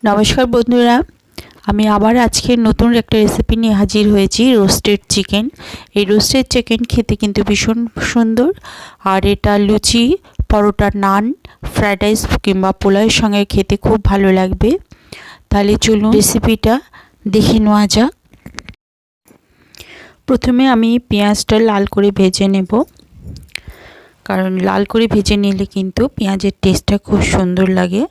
নমস্কার বন্ধুরা, আমি আবার আজকে নতুন একটা রেসিপি নিয়ে হাজির হয়েছি। Roasted chicken. এই রোস্টেড চিকেন খেতে কিন্তু ভীষণ সুন্দর, আর এটা লুচি, পরোটা, নান, ফ্রাইড রাইস কিংবা পোলাওয়ের সঙ্গে খেতে খুব ভালো লাগবে। তাহলে চলুন রেসিপিটা দেখে নেওয়া যাক। প্রথমে আমি পেঁয়াজটা লাল করে ভেজে নেব, কারণ লাল করে ভেজে নিলে কিন্তু পেঁয়াজের টেস্টটা খুব সুন্দর লাগে।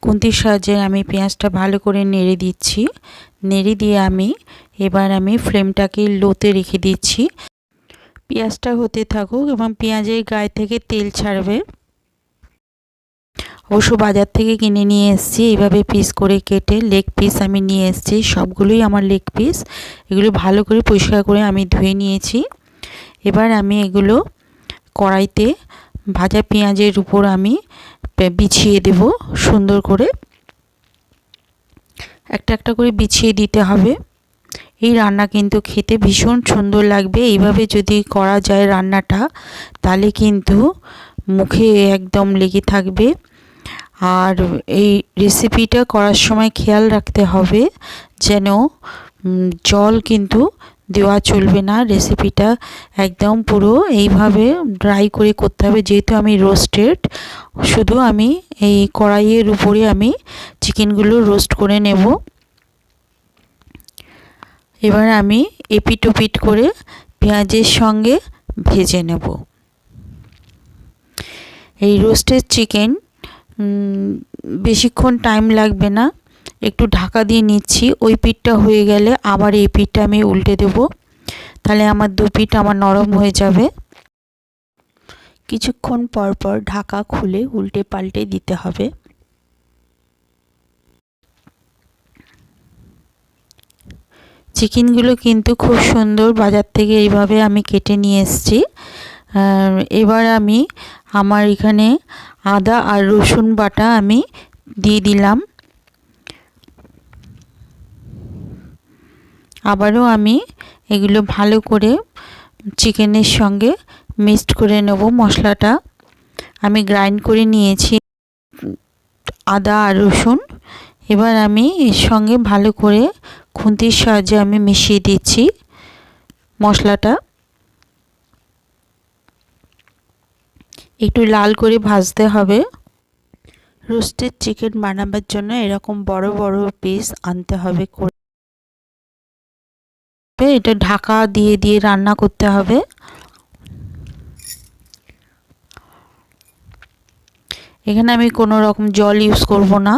খুন্তির সাহায্যে আমি পেঁয়াজটা ভালো করে নেড়ে দিচ্ছি। নেড়ে দিয়ে এবার আমি ফ্লেমটাকে লোতে রেখে দিচ্ছি। পেঁয়াজটা হতে থাকুক এবং পেঁয়াজের গায়ে থেকে তেল ছাড়বে। অবশ্য বাজার থেকে কিনে নিয়ে এসেছি, এইভাবে পিস করে কেটে লেগ পিস আমি নিয়ে এসেছি। সবগুলোই আমার লেগ পিস। এগুলো ভালো করে পরিষ্কার করে আমি ধুয়ে নিয়েছি। এবার আমি এগুলো কড়াইতে ভাজা পেঁয়াজের উপর আমি বিছিয়ে দেব। সুন্দর করে একটা একটা করে বিছিয়ে দিতে হবে। এই রান্না কিন্তু খেতে ভীষণ সুন্দর লাগবে। এইভাবে যদি করা যায় রান্নাটা, তাহলে কিন্তু মুখে একদম লেগে থাকবে। আর এই রেসিপিটা করার সময় খেয়াল রাখতে হবে যেন জল কিন্তু দেওয়া চলবে না। রেসিপিটা একদম পুরো এইভাবে ড্রাই করে করতে হবে। যেহেতু আমি রোস্টেড, শুধু আমি এই কড়াইয়ের উপরে আমি চিকেনগুলো রোস্ট করে নেব। এবার আমি এপিট ওপিট করে পেঁয়াজের সঙ্গে ভেজে নেব। এই রোস্টেড চিকেন বেশিক্ষণ টাইম লাগবে না, একটু ঢাকা দিয়ে নিচ্ছি। ওই পিঠটা হয়ে গেলে আবার এই পিঠটা আমি উল্টে দেব, তাহলে আমার দু পিঠ আমার নরম হয়ে যাবে। কিছুক্ষণ পর পর ঢাকা খুলে উল্টে পাল্টে দিতে হবে। চিকেনগুলো কিন্তু খুব সুন্দর বাজার থেকে এইভাবে আমি কেটে নিয়ে এসেছি। এবার আমি আমার এখানে আদা আর রসুন বাটা আমি দিয়ে দিলাম। আবারও আমি এগুলো ভালো করে চিকেনের সঙ্গে মিক্সড করে নেব। মশলাটা আমি গ্রাইন্ড করে নিয়েছি, আদা আর রসুন। এবার আমি এর সঙ্গে ভালো করে খুন্তির সাহায্যে আমি মিশিয়ে দিচ্ছি মশলাটা। একটু লাল করে ভাজতে হবে। রোস্টেড চিকেন বানাবার জন্য এরকম বড় বড় পিস আনতে হবে। এটা ঢাকা দিয়ে দিয়ে রান্না করতে হবে। এখানে আমি কোনো রকম জল ইউজ করব না,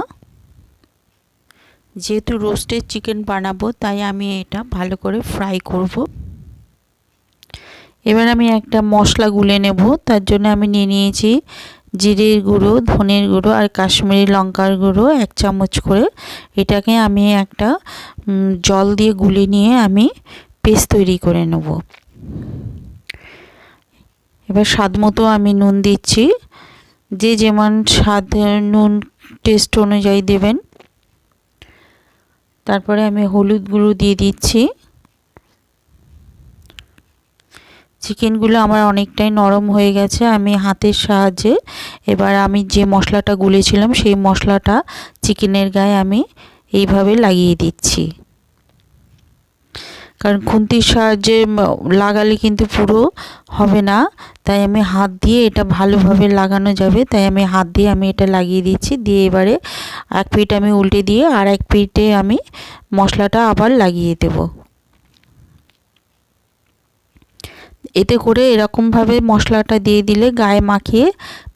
যেহেতু রোস্টেড চিকেন বানাবো তাই আমি এটা ভালো করে ফ্রাই করব। এবার আমি একটা মশলা গুলে নেব। তার জন্য আমি নিয়ে নিয়েছি জিরের গুঁড়ো, ধনের গুঁড়ো আর কাশ্মীরি লঙ্কার গুঁড়ো 1 চামচ করে। এটাকে আমি একটা জল দিয়ে গুলে নিয়ে আমি পেস্ট তৈরি করে নেব। এবার স্বাদ মতো আমি নুন দিচ্ছি। যে যেমন স্বাদ নুন টেস্ট অনুযায়ী দেবেন। তারপরে আমি হলুদ গুঁড়ো দিয়ে দিচ্ছি। চিকেনগুলো আমার অনেকটাই নরম হয়ে গেছে। আমি হাতের সাহায্যে এবার আমি যে মশলাটা গুলেছিলাম সেই মশলাটা চিকেনের গায়ে আমি এইভাবে লাগিয়ে দিচ্ছি। কারণ খুন্তির সাহায্যে লাগালে কিন্তু পুরো হবে না, তাই আমি হাত দিয়ে এটা ভালোভাবে লাগানো যাবে, তাই আমি হাত দিয়ে আমি এটা লাগিয়ে দিচ্ছি। দিয়ে এবারে এক পিঠ আমি উল্টে দিয়ে আর এক পিঠে আমি মশলাটা আবার লাগিয়ে দেব। এতে করে এরকমভাবে মশলাটা দিয়ে দিলে গায়ে মাখিয়ে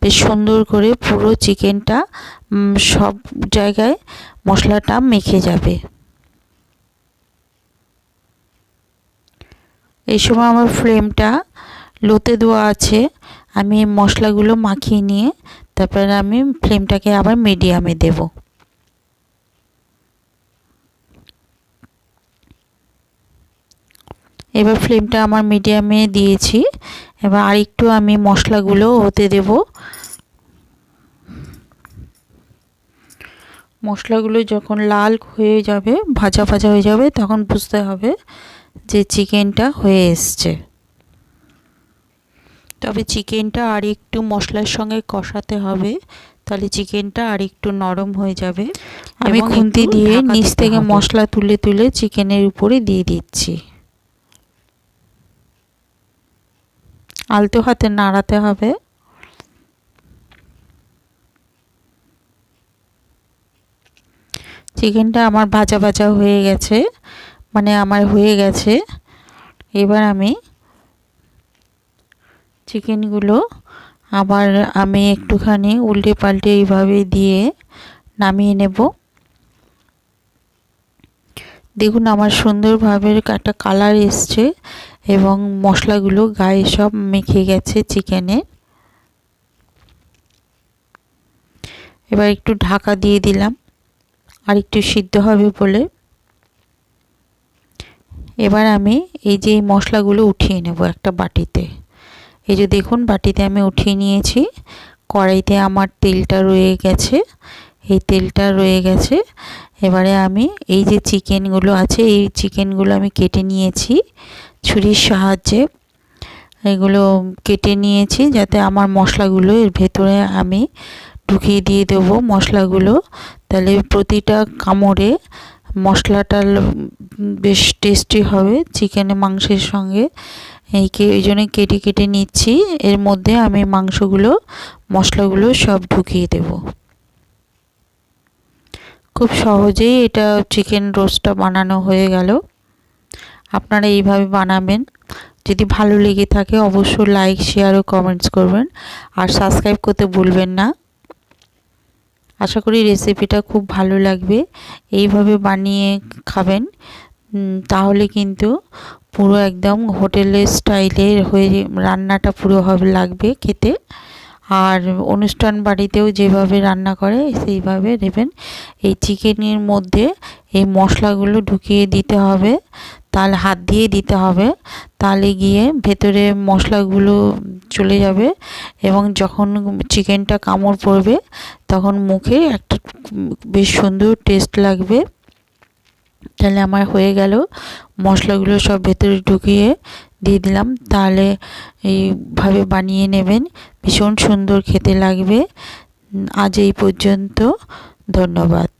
বেশ সুন্দর করে পুরো চিকেনটা সব জায়গায় মশলাটা মেখে যাবে। এই সময় আমার ফ্লেমটা লোতে দেওয়া আছে। আমি মশলাগুলো মাখিয়ে নিয়ে তারপরে আমি ফ্লেমটাকে আবার মিডিয়ামে দেব। এবার ফ্লেমটা আমার মিডিয়ামে দিয়েছি। এবার আরেকটু আমি মশলাগুলো হতে দেব। মশলাগুলো যখন লাল হয়ে যাবে, ভাজা ভাজা হয়ে যাবে, তখন বুঝতে হবে যে চিকেনটা হয়ে এসছে। তবে চিকেনটা আর একটু মশলার সঙ্গে কষাতে হবে, তাহলে চিকেনটা আর একটু নরম হয়ে যাবে। আমি খুন্তি দিয়ে নিচ থেকে মশলা তুলে তুলে চিকেনের উপরে দিয়ে দিচ্ছি। আলতো হাতে নাড়াতে হবে। চিকেনটা আমার ভাজা ভাজা হয়ে গেছে, মানে আমার হয়ে গেছে। এবার আমি চিকেনগুলো আবার আমি একটুখানি উল্টে পাল্টে এইভাবে দিয়ে নামিয়ে নেব। দেখুন আমার সুন্দরভাবে একটা কালার এসছে এবং মশলাগুলো গায়ে সব মেখে গেছে চিকেনে। এবার একটু ঢাকা দিয়ে দিলাম আর একটু সিদ্ধ হবে বলে। এবার আমি এই যে মশলাগুলো উঠিয়ে নেব একটা বাটিতে। এই যে দেখুন বাটিতে আমি উঠিয়ে নিয়েছি। কড়াইতে আমার তেলটা রয়ে গেছে, এই তেলটা রয়ে গেছে। এবারে আমি এই যে চিকেনগুলো আছে, এই চিকেনগুলো আমি কেটে নিয়েছি ছুরির সাহায্যে। এগুলো কেটে নিয়েছি যাতে আমার মশলাগুলো এর ভেতরে আমি ঢুকিয়ে দিয়ে দেবো মশলাগুলো। তাহলে প্রতিটা কামড়ে মশলাটা বেশ টেস্টি হবে চিকেনে মাংসের সঙ্গে। এই জন্য কেটে কেটে নিচ্ছি। এর মধ্যে আমি মাংসগুলো মশলাগুলো সব ঢুকিয়ে দেব। খুব সহজেই এটা চিকেন রোস্টটা বানানো হয়ে গেল। আপনারা এইভাবে বানাবেন। যদি ভালো লেগে থাকে অবশ্যই লাইক, শেয়ার ও কমেন্টস করবেন আর সাবস্ক্রাইব করতে ভুলবেন না। আশা করি রেসিপিটা খুব ভালো লাগবে। এইভাবে বানিয়ে খাবেন, তাহলে কিন্তু পুরো একদম হোটেলের স্টাইলের হয়ে রান্নাটা পুরো হবে লাগবে খেতে। আর অনুষ্ঠান বাড়িতেও যেভাবে রান্না করে সেইভাবে দেবেন। এই চিকেনের মধ্যে এই মশলাগুলো ঢুকিয়ে দিতে হবে, তাহলে হাত দিয়ে দিতে হবে, তাহলে গিয়ে ভেতরে মশলাগুলো চলে যাবে এবং যখন চিকেনটা কামড় পড়বে তখন মুখে একটা বেশ সুন্দর টেস্ট লাগবে। তাহলে আমার হয়ে গেল, মশলাগুলো সব ভেতরে ঢুকিয়ে দিয়ে দিলাম। তাহলে এইভাবে বানিয়ে নেবেন, ভীষণ সুন্দর খেতে লাগবে। আজ এই পর্যন্ত, ধন্যবাদ।